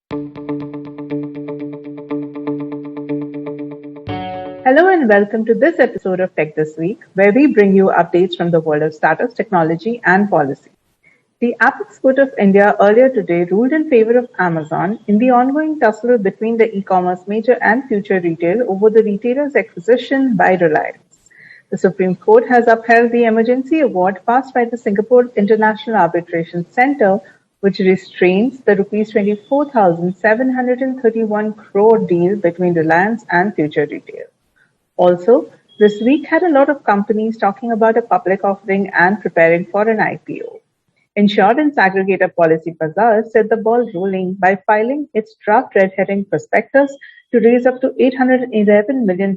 Hello and welcome to this episode of Tech This Week, where we bring you updates from the world of startups, technology, and policy. The Apex Court of India earlier today ruled in favor of Amazon in the ongoing tussle between the e-commerce major and Future Retail over the retailer's acquisition by Reliance. The Supreme Court has upheld the emergency award passed by the Singapore International Arbitration Centre, which restrains the Rs 24,731 crore deal between Reliance and Future Retail. Also, this week had a lot of companies talking about a public offering and preparing for an IPO. Insurance aggregator Policy Bazaar set the ball rolling by filing its draft red herring prospectus to raise up to $811 million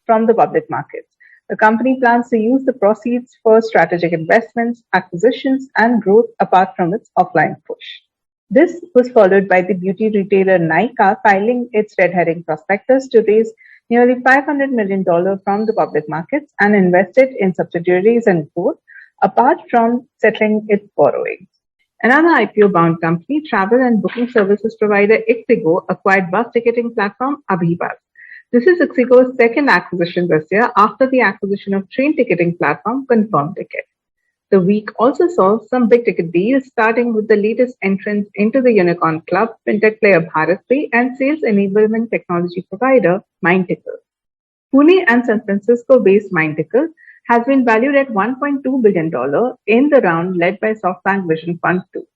from the public markets. The company plans to use the proceeds for strategic investments, acquisitions, and growth apart from its offline push. This was followed by the beauty retailer Nykaa filing its red herring prospectus to raise nearly $500 million from the public markets and invested in subsidiaries and growth, apart from settling its borrowings. Another IPO-bound company, travel and booking services provider ixigo, acquired bus ticketing platform AbhiBus. This is ixigo's second acquisition this year after the acquisition of train ticketing platform Confirm Ticket. The week also saw some big-ticket deals, starting with the latest entrance into the unicorn club, fintech player BharatPe and sales enablement technology provider MindTickle. Pune and San Francisco-based MindTickle has been valued at $1.2 billion in the round led by SoftBank Vision Fund 2.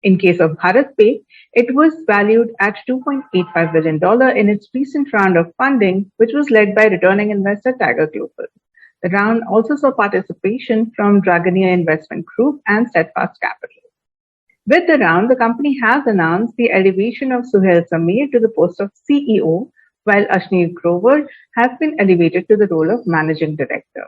In case of BharatPe, it was valued at $2.85 billion in its recent round of funding, which was led by returning investor Tiger Global. The round also saw participation from Dragoneer Investment Group and Steadfast Capital. With the round, the company has announced the elevation of Suhail Sameer to the post of CEO, while Ashneer Grover has been elevated to the role of Managing Director.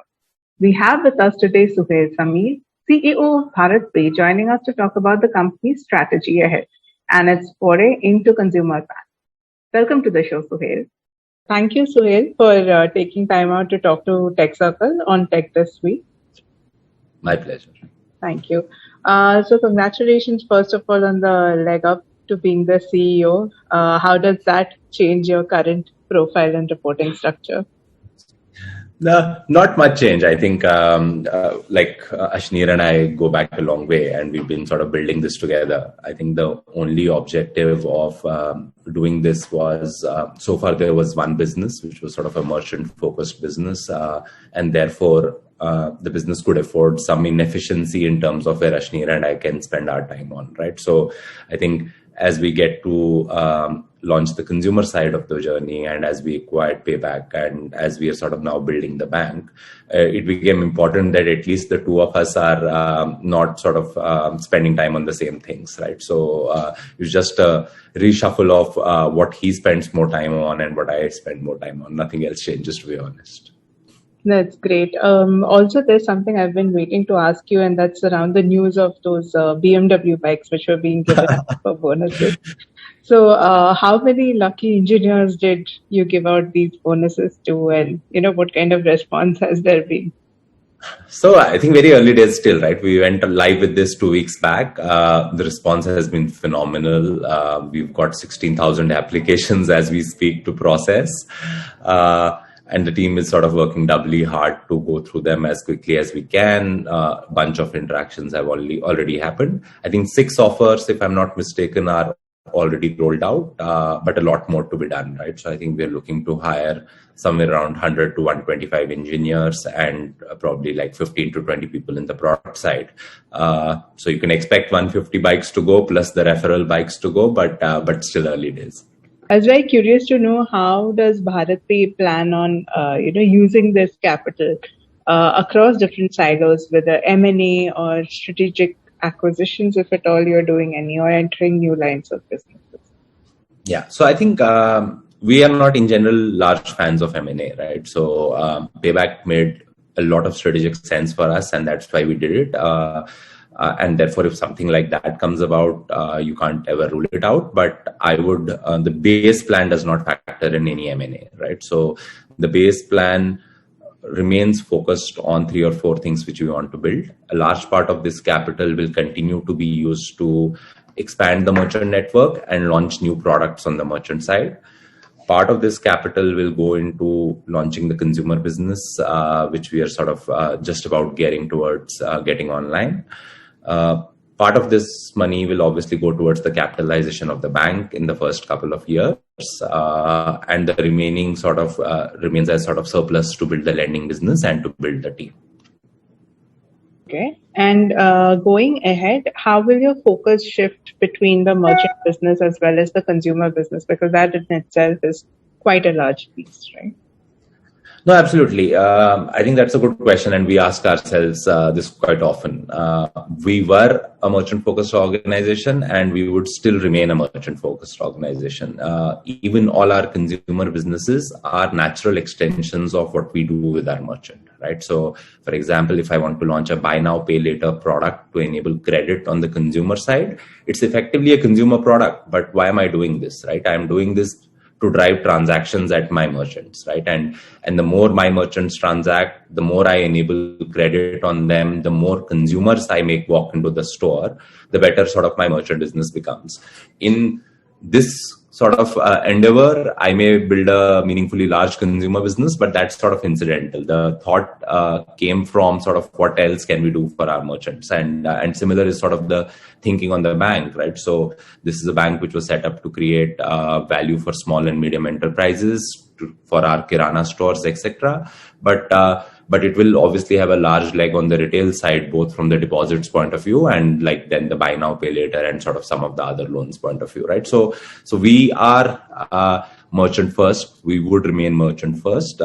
We have with us today Suhail Sameer, CEO of BharatPe, joining us to talk about the company's strategy ahead and its foray into consumer finance. Welcome to the show, Suhail. Thank you, Suhail, for taking time out to talk to TechCircle on Tech This Week. My pleasure. Thank you. So congratulations, first of all, on the leg up to being the CEO. How does that change your current profile and reporting structure? No, not much change. I think Ashneer and I go back a long way, and we've been sort of building this together. I think the only objective of doing this was, so far there was one business, which was sort of a merchant-focused business, and therefore the business could afford some inefficiency in terms of where Ashneer and I can spend our time on, right? So I think as we get to launch the consumer side of the journey, and as we acquired Payback, and as we are sort of now building the bank, it became important that at least the two of us are not sort of spending time on the same things, right? So it's just a reshuffle of what he spends more time on and what I spend more time on. Nothing else changes, to be honest. That's great. Also, there's something I've been waiting to ask you, and that's around the news of those BMW bikes which were being given for bonuses. So how many lucky engineers did you give out these bonuses to, and what kind of response has there been? So I think very early days still, right? We went live with this 2 weeks back. The response has been phenomenal. We've got 16,000 applications as we speak to process. And the team is sort of working doubly hard to go through them as quickly as we can. A bunch of interactions have already happened. I think 6 offers, if I'm not mistaken, are already rolled out, but a lot more to be done, right? So I think we're looking to hire somewhere around 100 to 125 engineers and probably like 15 to 20 people in the product side. So you can expect 150 bikes to go plus the referral bikes to go, but still early days. I was very curious to know, how does BharatPe plan on using this capital across different silos, whether M&A or strategic acquisitions, if at all you're doing any, or entering new lines of businesses? Yeah, so I think we are not in general large fans of M&A, right? So Payback made a lot of strategic sense for us, and that's why we did it. And therefore, if something like that comes about, you can't ever rule it out. But I would, the base plan does not factor in any M&A, right? So the base plan remains focused on 3 or 4 things which we want to build. A large part of this capital will continue to be used to expand the merchant network, and launch new products on the merchant side. Part of this capital will go into launching the consumer business, which we are sort of just about getting towards getting online. Part of this money will obviously go towards the capitalization of the bank in the first couple of years, and the remaining sort of remains as sort of surplus to build the lending business and to build the team. Okay. And going ahead, how will your focus shift between the merchant business as well as the consumer business? Because that in itself is quite a large piece, right? No, absolutely. I think that's a good question, and we ask ourselves this quite often. We were a merchant-focused organization, and we would still remain a merchant-focused organization. Even all our consumer businesses are natural extensions of what we do with our merchant, right? So, for example, if I want to launch a buy now, pay later product to enable credit on the consumer side, it's effectively a consumer product. But why am I doing this, right? I'm doing this to drive transactions at my merchants, right? And the more my merchants transact, the more I enable credit on them, the more consumers I make walk into the store, the better sort of my merchant business becomes. In this sort of endeavor, I may build a meaningfully large consumer business, but that's sort of incidental. The thought came from sort of what else can we do for our merchants, and similar is sort of the thinking on the bank, right? So this is a bank which was set up to create value for small and medium enterprises, for our kirana stores, etc. But it will obviously have a large leg on the retail side, both from the deposits point of view and like then the buy now, pay later and sort of some of the other loans point of view, right? So we are merchant first. We would remain merchant first.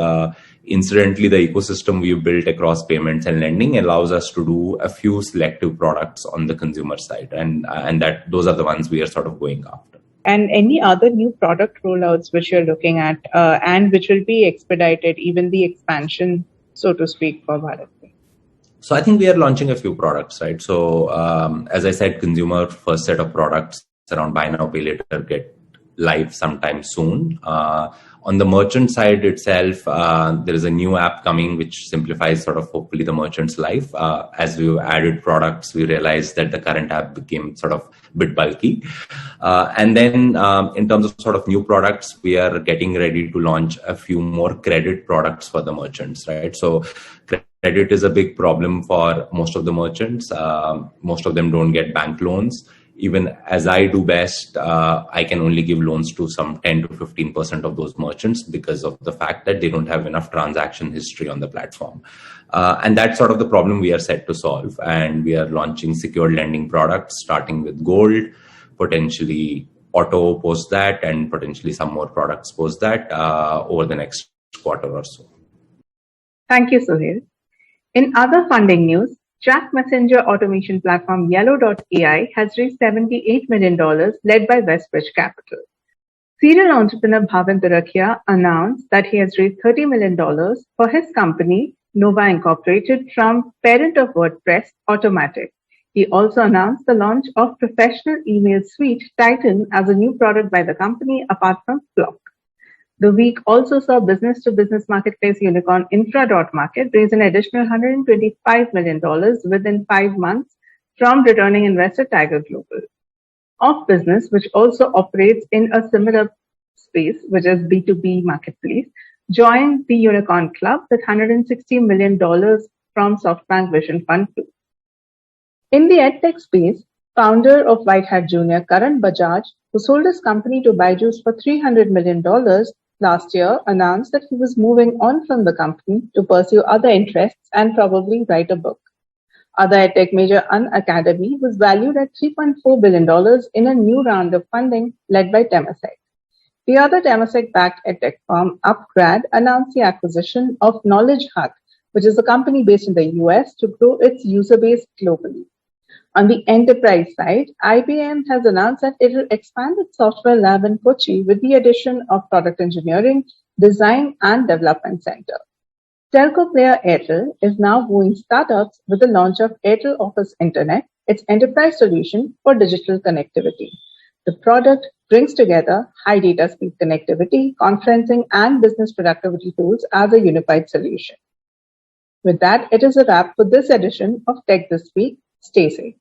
Incidentally, the ecosystem we've built across payments and lending allows us to do a few selective products on the consumer side, and that those are the ones we are sort of going after. And any other new product rollouts which you're looking at and which will be expedited, even the expansion, so to speak, for BharatPe? So I think we are launching a few products, right? So as I said, consumer first set of products around buy now, pay later get live sometime soon. On the merchant side itself, there is a new app coming which simplifies sort of hopefully the merchant's life. As we added products, we realized that the current app became sort of a bit bulky. And then in terms of sort of new products, we are getting ready to launch a few more credit products for the merchants, right? So credit is a big problem for most of the merchants. Most of them don't get bank loans. Even as I do best, I can only give loans to some 10 to 15% of those merchants because of the fact that they don't have enough transaction history on the platform. And that's sort of the problem we are set to solve. And we are launching secured lending products, starting with gold, potentially auto post that, and potentially some more products post that over the next quarter or so. Thank you, Suhail. In other funding news, chat messenger automation platform Yellow.ai has raised $78 million, led by Westbridge Capital. Serial entrepreneur Bhavin Durakia announced that he has raised $30 million for his company, Nova Incorporated, from parent of WordPress, Automatic. He also announced the launch of professional email suite Titan as a new product by the company, apart from Flock. The week also saw business-to-business marketplace unicorn Infra.Market raise an additional $125 million within 5 months from returning investor Tiger Global. Off Business, which also operates in a similar space, which is B2B marketplace, joined the Unicorn Club with $160 million from SoftBank Vision Fund 2. In the EdTech space, founder of White Hat Junior, Karan Bajaj, who sold his company to Byju's for $300 million last year, announced that he was moving on from the company to pursue other interests and probably write a book. Other EdTech major Unacademy was valued at $3.4 billion in a new round of funding led by Temasek. The other Temasek-backed EdTech firm, Upgrad, announced the acquisition of Knowledge Hut, which is a company based in the US, to grow its user base globally. On the enterprise side, IBM has announced that it will expand its software lab in Kochi with the addition of product engineering, design, and development center. Telco player Airtel is now wooing startups with the launch of Airtel Office Internet, its enterprise solution for digital connectivity. The product brings together high data speed connectivity, conferencing, and business productivity tools as a unified solution. With that, it is a wrap for this edition of Tech This Week. Stay safe.